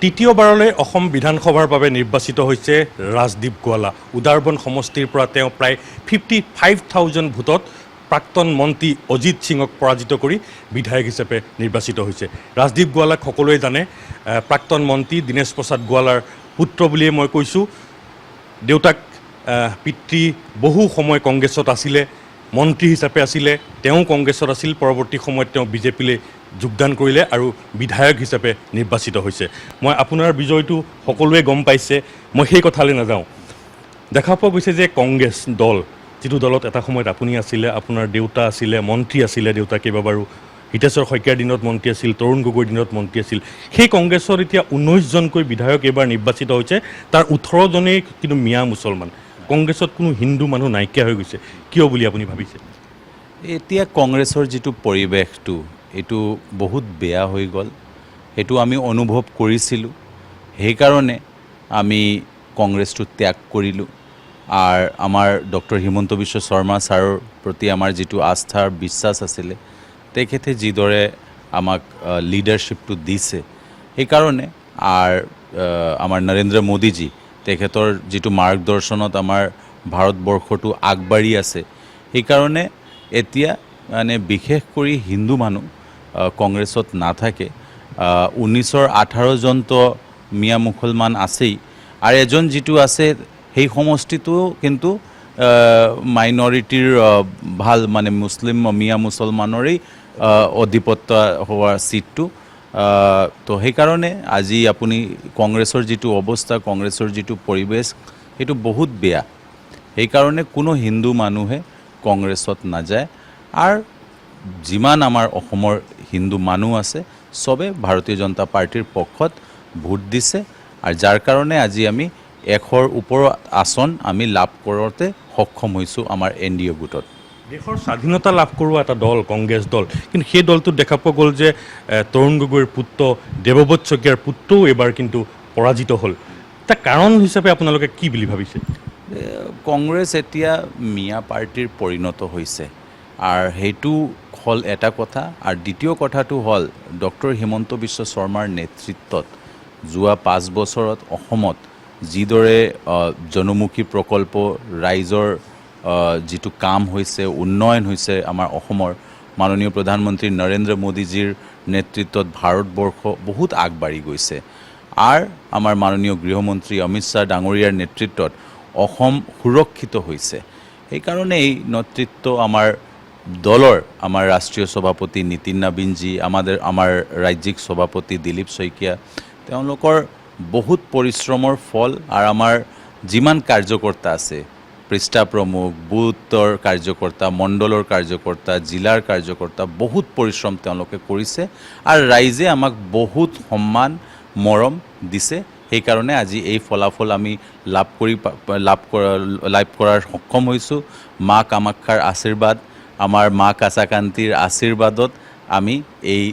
তৃতীয়বাৰলৈ অসম বিধানসভাৰ বাবে নিৰ্বাচিত হৈছে ৰাজদীপ গোৱালা। উদাৰবন সমষ্টিৰ পৰা তেওঁ প্ৰায় 55,000 ভোটত প্ৰাক্তন মন্ত্ৰী অজিত সিঙক পৰাজিত কৰি বিধায়ক হিচাপে নিৰ্বাচিত হৈছে। ৰাজদীপ গোৱালাক সকলোৱে জানে, প্ৰাক্তন মন্ত্ৰী দীনেশ প্ৰসাদ গোৱালাৰ পুত্ৰ বুলিয়ে মই কৈছোঁ। দেউতাক পিতৃ বহু সময় কংগ্ৰেছত আছিলে, মন্ত্ৰী হিচাপে আছিলে, তেওঁ কংগ্ৰেছত আছিল। পৰৱৰ্তী সময়ত তেওঁ বিজেপিলৈ যোগদান কৰিলে আৰু বিধায়ক হিচাপে নিৰ্বাচিত হৈছে। মই আপোনাৰ বিজয়টো সকলোৱে গম পাইছে, মই সেই কথালৈ নাযাওঁ। দেখা পোৱা গৈছে যে কংগ্ৰেছ দল, যিটো দলত এটা সময়ত আপুনি আছিলে, আপোনাৰ দেউতা আছিলে, মন্ত্ৰী আছিলে, দেউতা কেইবাবাৰো হিতেশ্বৰ শইকীয়াৰ দিনত মন্ত্ৰী আছিল, তৰুণ গগৈৰ দিনত মন্ত্ৰী আছিল, সেই কংগ্ৰেছত এতিয়া 19জনকৈ বিধায়ক এইবাৰ নিৰ্বাচিত হৈছে। তাৰ 18জনেই কিন্তু মিয়া মুছলমান। কংগ্ৰেছত কোনো হিন্দু মানুহ নাইকিয়া হৈ গৈছে, কিয় বুলি আপুনি ভাবিছে? এতিয়া কংগ্ৰেছৰ যিটো পৰিৱেশটো এইটো বহুত বেয়া হৈ গ'ল, সেইটো আমি অনুভৱ কৰিছিলোঁ। সেইকাৰণে আমি কংগ্ৰেছটো ত্যাগ কৰিলোঁ। আৰু আমাৰ ডক্টৰ হিমন্ত বিশ্ব শৰ্মা ছাৰৰ প্ৰতি আমাৰ যিটো আস্থাৰ বিশ্বাস আছিলে, তেখেতে যিদৰে আমাক লিডাৰশ্বিপটো দিছে, সেইকাৰণে আৰু আমাৰ নৰেন্দ্ৰ মোদীজী তেখেতৰ যিটো মাৰ্গদৰ্শনত আমাৰ ভাৰতবৰ্ষটো আগবাঢ়ি আছে, সেইকাৰণে এতিয়া মানে বিশেষ কৰি হিন্দু মানুহ কংগ্ৰেছত নাথাকে। 1918জনতো মিয়া মুছলমান আছেই, আৰু এজন যিটো আছে সেই সমষ্টিটো কিন্তু মাইনৰিটিৰ ভাল, মানে মুছলিম মিয়া মুছলমানৰেই অধিপত্য হোৱা ছিটটো। তো সেইকাৰণে আজি আপুনি কংগ্ৰেছৰ যিটো অৱস্থা, কংগ্ৰেছৰ যিটো পৰিৱেশ, সেইটো বহুত বেয়া। সেইকাৰণে কোনো হিন্দু মানুহে কংগ্ৰেছত নাযায়। আৰু যিমান আমাৰ অসমৰ হিন্দু মানুহ আছে, চবে ভাৰতীয় জনতা পাৰ্টিৰ পক্ষত ভোট দিছে, আৰু যাৰ কাৰণে আজি আমি 100ৰ ওপৰৰ আসন আমি লাভ কৰোঁতে সক্ষম হৈছোঁ আমাৰ NDA গোটত। দেশৰ স্বাধীনতা লাভ কৰোৱা এটা দল কংগ্ৰেছ দল, কিন্তু সেই দলটোত দেখা পোৱা গ'ল যে তৰুণ গগৈৰ পুত্ৰ দেৱব্ৰত শইকীয়াৰ পুত্ৰও এইবাৰ কিন্তু পৰাজিত হ'ল। তাৰ কাৰণ হিচাপে আপোনালোকে কি বুলি ভাবিছে? কংগ্ৰেছ এতিয়া মিয়া পাৰ্টিৰ পৰিণত হৈছে, আৰু সেইটো হ'ল এটা কথা। আৰু দ্বিতীয় কথাটো হ'ল ডক্টৰ হিমন্ত বিশ্ব শৰ্মাৰ নেতৃত্বত যোৱা 5 বছৰত অসমত যিদৰে জনমুখী প্ৰকল্প, ৰাইজৰ যিটো কাম হৈছে, উন্নয়ন হৈছে, আমাৰ অসমৰ মাননীয় প্ৰধানমন্ত্ৰী নৰেন্দ্ৰ মোদীজীৰ নেতৃত্বত ভাৰতবৰ্ষ বহুত আগবাঢ়ি গৈছে। আৰু আমাৰ মাননীয় গৃহমন্ত্ৰী অমিত শ্বাহ ডাঙৰীয়াৰ নেতৃত্বত অসম সুৰক্ষিত হৈছে। সেইকাৰণে এই নেতৃত্ব আমাৰ দলৰ আমাৰ ৰাষ্ট্ৰীয় সভাপতি নীতিন নবীনজী, আমাৰ ৰাজ্যিক সভাপতি দিলীপ শইকীয়া, তেওঁলোকৰ বহুত পৰিশ্ৰমৰ ফল। আৰু আমাৰ যিমান কাৰ্যকৰ্তা আছে, পৃষ্ঠা প্ৰমুখ, বুথৰ কাৰ্যকৰ্তা, মণ্ডলৰ কাৰ্যকৰ্তা, জিলাৰ কাৰ্যকৰ্তা, বহুত পৰিশ্ৰম তেওঁলোকে কৰিছে, আৰু ৰাইজে আমাক বহুত সন্মান মৰম দিছে। সেইকাৰণে আজি এই ফলাফল আমি লাভ কৰাৰ সক্ষম হৈছোঁ। মা কামাখ্যাৰ আশীৰ্বাদ, আমাৰ মা কাছাকান্তিৰ আশীৰ্বাদত আমি এই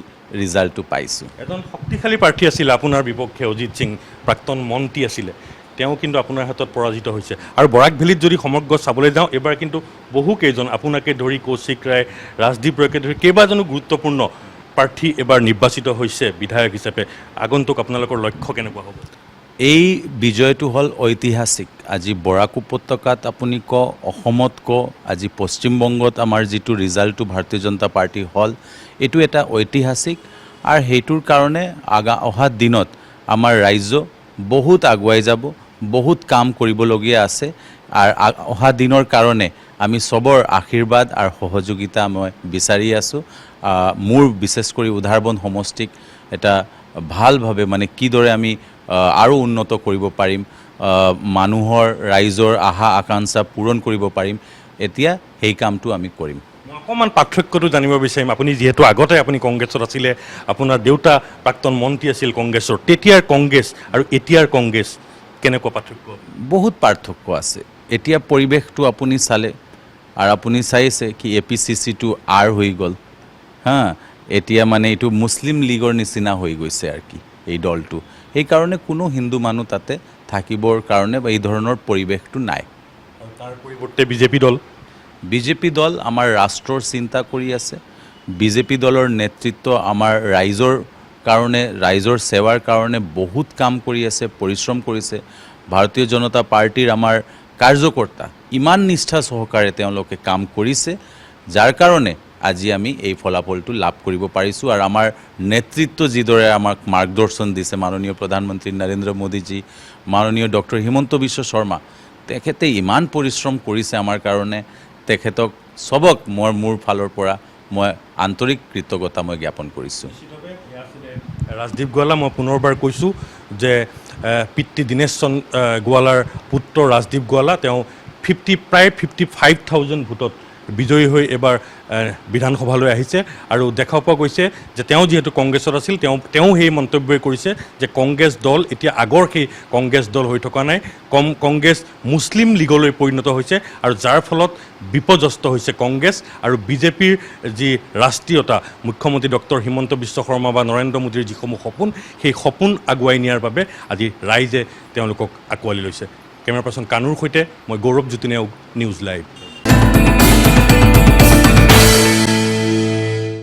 ৰিজাল্টটো পাইছোঁ। এজন শক্তিশালী প্ৰাৰ্থী আছিলে আপোনাৰ বিপক্ষে, অজিত সিং, প্ৰাক্তন মন্ত্ৰী আছিলে, তেওঁ কিন্তু আপোনাৰ হাতত পৰাজিত হৈছে। আৰু বৰাক ভেলীত যদি সমগ্ৰ চাবলৈ যাওঁ, এইবাৰ কিন্তু বহুকেইজন, আপোনাকে ধৰি কৌশিক ৰায়, ৰাজদীপ ৰয়কে ধৰি কেইবাজনো গুৰুত্বপূৰ্ণ প্ৰাৰ্থী এইবাৰ নিৰ্বাচিত হৈছে বিধায়ক হিচাপে। আগন্তুক আপোনালোকৰ লক্ষ্য কেনেকুৱা হ'ব? এই বিজয়টো হ'ল ঐতিহাসিক। আজি বৰাক উপত্যকাত আপুনি অসমত আজি পশ্চিমবংগত আমাৰ যিটো ৰিজাল্টটো ভাৰতীয় জনতা পাৰ্টি হ'ল, এইটো এটা ঐতিহাসিক। আৰু সেইটোৰ কাৰণে অহা দিনত আমাৰ ৰাজ্য বহুত আগুৱাই যাব, বহুত কাম কৰিবলগীয়া আছে। আৰু অহা দিনৰ কাৰণে আমি চবৰ আশীৰ্বাদ আৰু সহযোগিতা মই বিচাৰি আছোঁ। মোৰ বিশেষ কৰি উদাৰবন সমষ্টিক এটা ভালভাৱে মানে কিদৰে আমি আৰু উন্নত কৰিব পাৰিম, মানুহৰ ৰাইজৰ আশা আকাংক্ষা পূৰণ কৰিব পাৰিম, এতিয়া সেই কামটো আমি কৰিম। মই অকণমান পাৰ্থক্যটো জানিব বিচাৰিম। আপুনি যিহেতু আগতে আপুনি কংগ্ৰেছত আছিলে, আপোনাৰ দেউতা প্ৰাক্তন মন্ত্ৰী আছিল কংগ্ৰেছৰ, তেতিয়াৰ কংগ্ৰেছ আৰু এতিয়াৰ কংগ্ৰেছ কেনেকুৱা পাৰ্থক্য? বহুত পাৰ্থক্য আছে। এতিয়া পৰিৱেশটো আপুনি চালে, আৰু আপুনি চাইছে কি APCCটো আৰ হৈ গ'ল, এতিয়া মানে এইটো মুছলিম লীগৰ নিচিনা হৈ গৈছে আৰু কি এই দলটো। সেইকাৰণে কোনো হিন্দু মানুহ তাতে থাকিবৰ কাৰণে বা এই ধৰণৰ পৰিৱেশটো নাই। তাৰ পৰিৱৰ্তে বিজেপি দল আমাৰ ৰাষ্ট্ৰৰ চিন্তা কৰি আছে। বিজেপি দলৰ নেতৃত্ব আমাৰ ৰাইজৰ কাৰণে ৰাইজৰ সেৱাৰ কাৰণে বহুত কাম কৰি আছে, পৰিশ্ৰম কৰিছে। ভাৰতীয় জনতা পাৰ্টিৰ আমাৰ কাৰ্যকৰ্তা ইমান নিষ্ঠা সহকাৰে তেওঁলোকে কাম কৰিছে, যাৰ কাৰণে আজি আমি এই ফলাফলটো লাভ কৰিব পাৰিছোঁ। আৰু আমাৰ নেতৃত্ব যিদৰে আমাক মাৰ্গদৰ্শন দিছে, মাননীয় প্ৰধানমন্ত্ৰী নৰেন্দ্ৰ মোদীজী, মাননীয় ডক্টৰ হিমন্ত বিশ্ব শৰ্মা, তেখেতে ইমান পৰিশ্ৰম কৰিছে আমাৰ কাৰণে। তেখেতক চবক মোৰ ফালৰ পৰা মই আন্তৰিক কৃতজ্ঞতা মই জ্ঞাপন কৰিছোঁ। ৰাজদীপ গোৱালা, মই পুনৰবাৰ কৈছোঁ যে পিতৃ দীনেশ গোৱালাৰ পুত্ৰ ৰাজদীপ গোৱালা, তেওঁ প্ৰায় 55,000 ভোটত বিজয়ী হৈ এবাৰ বিধানসভালৈ আহিছে। আৰু দেখা পোৱা গৈছে যে তেওঁ যিহেতু কংগ্ৰেছত আছিল, তেওঁ সেই মন্তব্যই কৰিছে যে কংগ্ৰেছ দল এতিয়া আগৰ সেই কংগ্ৰেছ দল হৈ থকা নাই, কংগ্ৰেছ মুছলিম লীগলৈ পৰিণত হৈছে, আৰু যাৰ ফলত বিপৰ্যস্ত হৈছে কংগ্ৰেছ। আৰু বিজেপিৰ যি ৰাষ্ট্ৰীয়তা, মুখ্যমন্ত্ৰী ডক্টৰ হিমন্ত বিশ্ব শৰ্মা বা নৰেন্দ্ৰ মোদীৰ যিসমূহ সপোন, সেই সপোন আগুৱাই নিয়াৰ বাবে আজি ৰাইজে তেওঁলোকক আঁকোৱালি লৈছে। কেমেৰা পাৰ্চন কানুৰ সৈতে মই গৌৰৱ জ্যোতি নেওগ, নিউজ লাইভ।